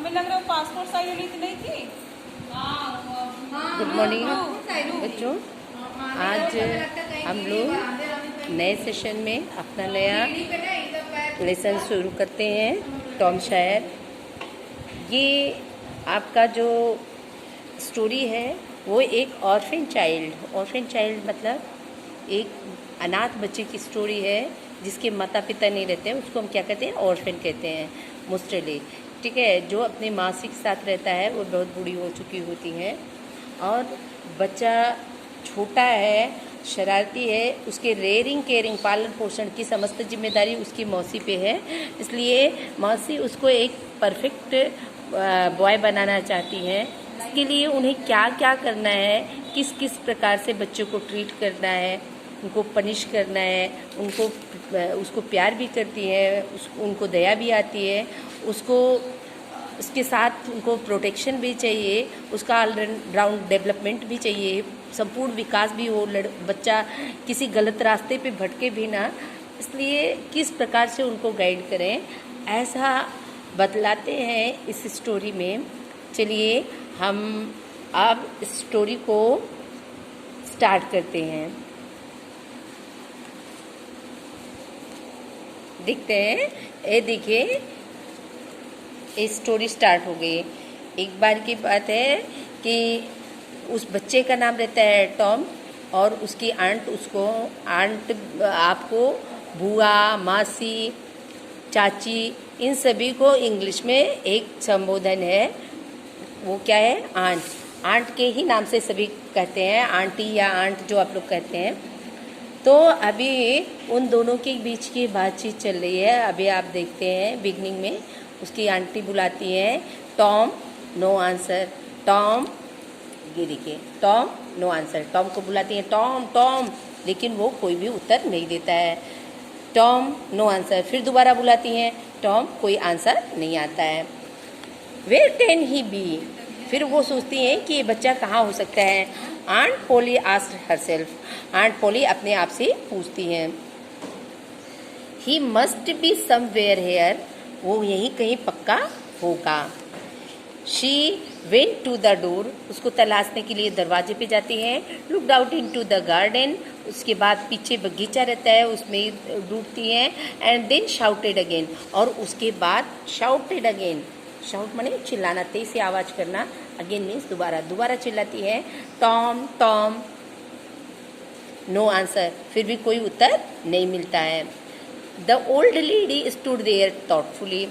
हमें लग रहा है पासपोर्ट साइज वाली तो नहीं थी। गुड मॉर्निंग बच्चों, आज हम लोग नए सेशन में अपना नया लेसन शुरू करते हैं। टॉम शायर, ये आपका जो स्टोरी है वो एक ऑर्फन चाइल्ड मतलब एक अनाथ बच्चे की स्टोरी है जिसके माता पिता नहीं रहते हैं। उसको हम क्या कहते हैं? ऑर्फन कहते हैं मोस्टली। ठीक है, जो अपनी माँ के साथ रहता है वो बहुत बूढ़ी हो चुकी होती है और बच्चा छोटा है, शरारती है। उसके रेयरिंग केयरिंग पालन पोषण की समस्त जिम्मेदारी उसकी मौसी पे है। इसलिए मौसी उसको एक परफेक्ट बॉय बनाना चाहती हैं। इसके लिए उन्हें क्या क्या करना है, किस किस प्रकार से बच्चों को ट्रीट करना है, उनको पनिश करना है, उसको प्यार भी करती है, उनको दया भी आती है, उसके साथ उनको प्रोटेक्शन भी चाहिए, उसका ऑलराउंड डेवलपमेंट भी चाहिए, संपूर्ण विकास भी हो, बच्चा किसी गलत रास्ते पे भटके भी ना। इसलिए किस प्रकार से उनको गाइड करें, ऐसा बतलाते हैं इस स्टोरी में। चलिए हम अब इस स्टोरी को स्टार्ट करते हैं। देखते हैं। ये देखिए, ये स्टोरी स्टार्ट हो गई। एक बार की बात है कि उस बच्चे का नाम रहता है टॉम और उसकी आंट आपको बुआ, मासी, चाची, इन सभी को इंग्लिश में एक संबोधन है। वो क्या है? आंट के ही नाम से सभी कहते हैं, आंटी या आंट जो आप लोग कहते हैं। तो अभी उन दोनों के बीच की बातचीत चल रही है। अभी आप देखते हैं बिगनिंग में उसकी आंटी बुलाती है, टॉम नो आंसर। टॉम, ये देखिए, टॉम नो आंसर। टॉम को बुलाती है, टॉम टॉम, लेकिन वो कोई भी उत्तर नहीं देता है। Tom no answer. फिर दोबारा बुलाती हैं, टॉम, कोई आंसर नहीं आता है। Where can he be? फिर वो सोचती हैं कि ये बच्चा कहाँ हो सकता है। Aunt Polly asked herself. Aunt Polly अपने आप से पूछती हैं, he must be somewhere here. वो यहीं कहीं पक्का होगा। She went to the door. उसको तलाशने के लिए दरवाजे पे जाती हैं। Looked out into the garden. उसके बाद पीछे बगीचा रहता है, उसमें ढूंढती हैं। And then shouted again. और उसके बाद शाउटेड अगेन। शाउट माने चिल्लाना, तेज से आवाज करना। अगेन मीन्स दोबारा चिल्लाती है, टॉम टॉम। No answer. फिर भी कोई उत्तर नहीं मिलता है। The old lady stood there thoughtfully.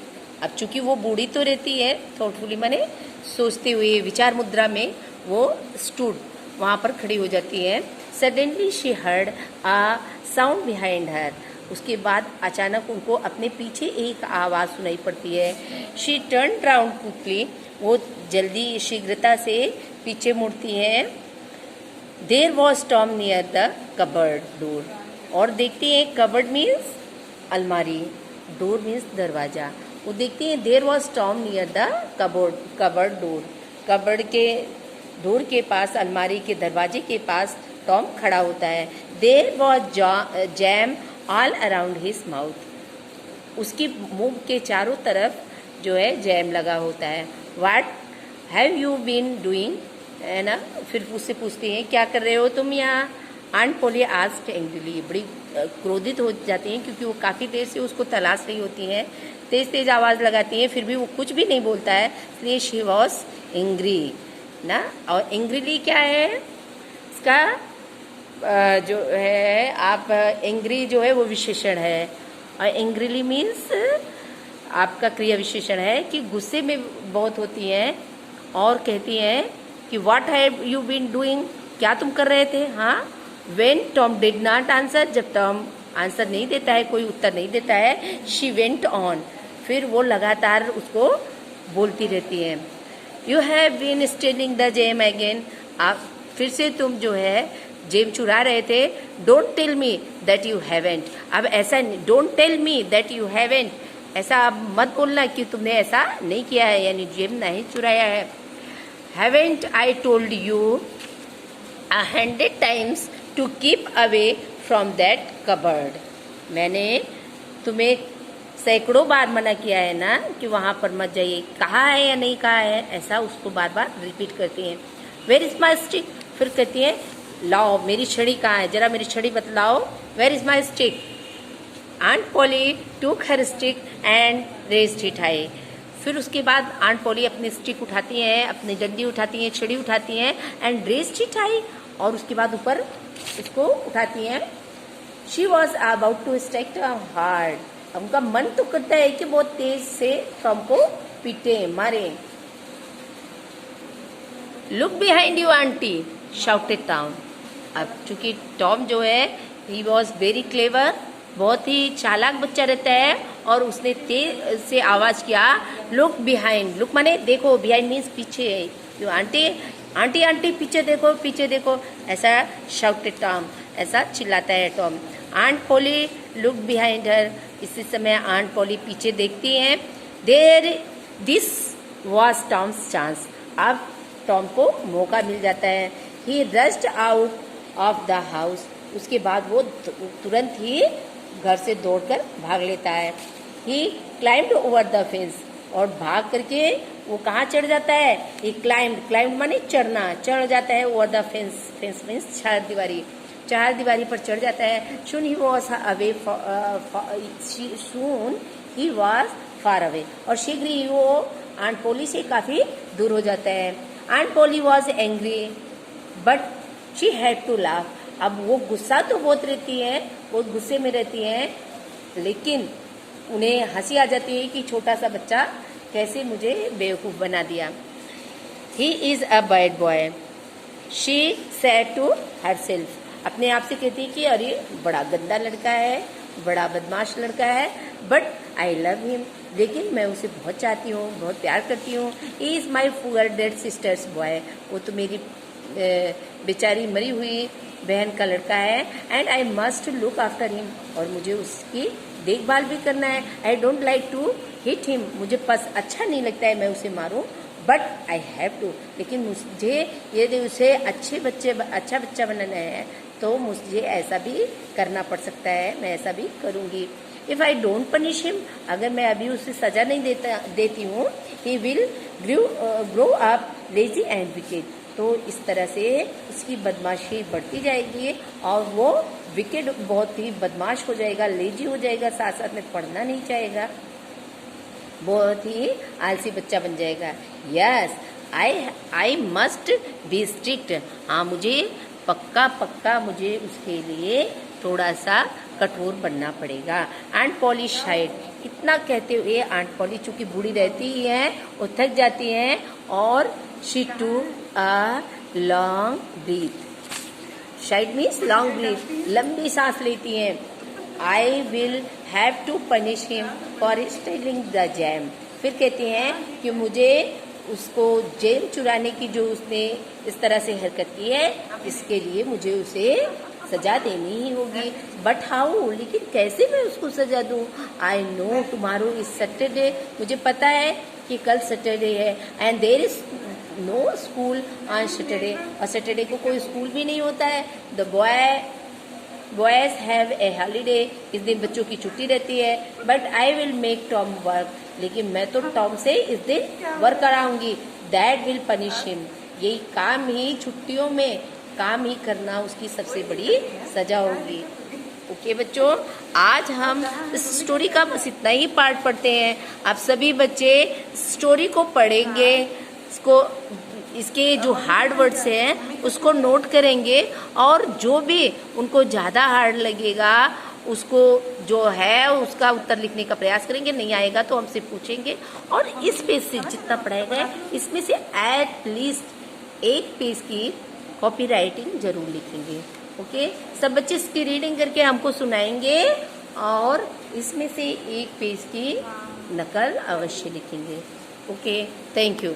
अब चूंकि वो बूढ़ी तो रहती है, थॉटफुली माने सोचते हुए, विचार मुद्रा में वो स्टूड, वहाँ पर खड़ी हो जाती है। Suddenly she heard a sound behind her. उसके बाद अचानक उनको अपने पीछे एक आवाज़ सुनाई पड़ती है। She turn round quickly. वो जल्दी शीघ्रता से पीछे मुड़ती है। There was Tom near the cupboard door. और देखती है, कबर्ड मीन्स अलमारी, डोर मीन्स दरवाजा। वो देखती है, there was Tom near the cupboard door. Cupboard के डोर के पास, अलमारी के दरवाजे के पास टॉम खड़ा होता है। There was jam all around his mouth. उसके मुंह के चारों तरफ जो है जैम लगा होता है। What have you been doing? है ना। फिर उससे पूछती हैं, क्या कर रहे हो तुम यहाँ? Aunt Polly asked angrily. बड़ी क्रोधित हो जाती हैं क्योंकि वो काफ़ी देर से उसको तलाश रही होती हैं। तेज आवाज़ लगाती हैं, फिर भी वो कुछ भी नहीं बोलता है। इसलिए शी वॉज एंग्री ना। और एंग्रीली क्या है इसका जो है, आप एंग्री जो है वो विशेषण है, और एंग्रीली मीन्स आपका क्रिया विशेषण है कि गुस्से में बहुत होती हैं और कहती हैं कि what have you been doing? क्या तुम कर रहे थे? हाँ। When Tom did not answer. जब टॉम आंसर नहीं देता है, कोई उत्तर नहीं देता है, शी वेंट ऑन। फिर वो लगातार उसको बोलती रहती है, you have been stealing the jam again. आप फिर से तुम जो है जेम चुरा रहे थे। Don't tell me that you haven't. अब ऐसा, don't tell me that you haven't, ऐसा अब मत बोलना कि तुमने ऐसा नहीं किया है, यानी जेम नहीं चुराया है। Haven't I told you 100 times to keep away from that cupboard। मैंने तुम्हें सैकड़ों बार मना किया है ना कि वहां पर मत जाइए, कहा है या नहीं कहा है, ऐसा उसको बार बार रिपीट करती हैं। वेयर इज माई स्टिक, फिर कहती है लाओ मेरी छड़ी कहाँ है, जरा मेरी छड़ी बतलाओ, where is my stick. Aunt Polly took her stick and raised it high. फिर उसके बाद आंट पॉली अपनी स्टिक उठाती हैं, अपनी डंडी उठाती हैं, छड़ी उठाती हैं एंड रेज्ड इट हाई, और उसके बाद ऊपर इसको उठाती हैं। She was about to strike hard, उनका मन तो करता है कि बहुत तेज से टॉम को पीटे मारे। Look behind you aunty shouted Tom. अब चूंकि टॉम जो है ही वॉज वेरी क्लेवर, बहुत ही चालाक बच्चा रहता है, और उसने तेज से आवाज किया लुक बिहाइंड। लुक माने देखो, बिहाइंड मीन्स पीछे। यू आंटी आंटी आंटी पीछे देखो पीछे देखो, ऐसा शाउटेड टॉम, ऐसा चिल्लाता है Tom. Aunt Polly look behind her, इसी समय आंट पॉली पीछे देखती हैं। There this was Tom's chance, अब टॉम को मौका मिल जाता है। He rushed out of the house, उसके बाद वो तुरंत ही घर से दौड़कर भाग लेता है। ही क्लाइम्ड ओवर द फेंस, और भाग करके वो कहाँ चढ़ जाता है, ही क्लाइम्ड माने चढ़ना, चढ़ जाता है over the fence, fence means चार दीवारी पर चढ़ जाता है। Soon he was away, soon he was far away, और शीघ्र ही वो आंट पॉली से काफी दूर हो जाता है। Aunt Polly was angry but she had to laugh, अब वो गुस्सा तो बहुत रहती है, बहुत गुस्से में रहती हैं, लेकिन उन्हें हंसी आ जाती है कि छोटा सा बच्चा कैसे मुझे बेवकूफ बना दिया। He is a bad boy, she said to herself, अपने आप से कहती है कि अरे बड़ा गंदा लड़का है, बड़ा बदमाश लड़का है, बट आई लव हिम, लेकिन मैं उसे बहुत चाहती हूँ, बहुत प्यार करती हूँ। He is my poor dead sisters boy, वो तो मेरी बेचारी मरी हुई बहन का लड़का है। And I must look after him, और मुझे उसकी देखभाल भी करना है। I don't like to hit him, मुझे अच्छा नहीं लगता है मैं उसे मारूं, बट आई हैव टू, लेकिन मुझे यदि उसे अच्छा बच्चा बनाना है तो मुझे ऐसा भी करना पड़ सकता है, मैं ऐसा भी करूंगी। If I don't punish him, अगर मैं अभी उसे सजा नहीं देती हूँ, he will grow up lazy and wicked, तो इस तरह से उसकी बदमाशी बढ़ती जाएगी और वो विकेड, बहुत ही बदमाश हो जाएगा, लेजी हो जाएगा, साथ साथ में पढ़ना नहीं चाहेगा, बहुत ही आलसी बच्चा बन जाएगा। Yes I must be strict, हाँ मुझे पक्का मुझे उसके लिए थोड़ा सा कठोर बनना पड़ेगा। आंट पॉली शाइड, इतना कहते हुए आंट पॉली चूंकि बूढ़ी रहती है वो थक जाती हैं और she took a long breath. शाइड मीन्स लॉन्ग ब्रीथ, लंबी सांस लेती हैं। I will have to punish him for stealing the jam, फिर कहती हैं कि मुझे उसको जैम चुराने की जो उसने इस तरह से हरकत की है, इसके लिए मुझे उसे सजा देनी ही होगी। बट हाउ, लेकिन कैसे मैं उसको सजा दूं? I know tomorrow is Saturday, मुझे पता है कि कल सैटरडे है। And there is no school on Saturday, और सैटरडे को कोई स्कूल भी नहीं होता है। The boys have a holiday, इस दिन बच्चों की छुट्टी रहती है। But I will make Tom work, लेकिन मैं तो टॉम से इस दिन वर्क कराऊंगी। दैट विल पनिश हिम, यही काम ही छुट्टियों में काम ही करना उसकी सबसे बड़ी सजा होगी। ओके बच्चों, आज हम इस स्टोरी का बस इतना ही पार्ट पढ़ते हैं। आप सभी बच्चे स्टोरी को पढ़ेंगे, इसके जो हार्ड वर्ड्स हैं उसको नोट करेंगे, और जो भी उनको ज़्यादा हार्ड लगेगा उसको जो है उसका उत्तर लिखने का प्रयास करेंगे। नहीं आएगा तो हमसे पूछेंगे, और इस पेज से जितना पढ़ाया गया है इसमें से एट लीस्ट एक पेज की कॉपी राइटिंग जरूर लिखेंगे। ओके, सब बच्चे इसकी रीडिंग करके हमको सुनाएंगे और इसमें से एक पेज की नकल अवश्य लिखेंगे। Okay, thank you.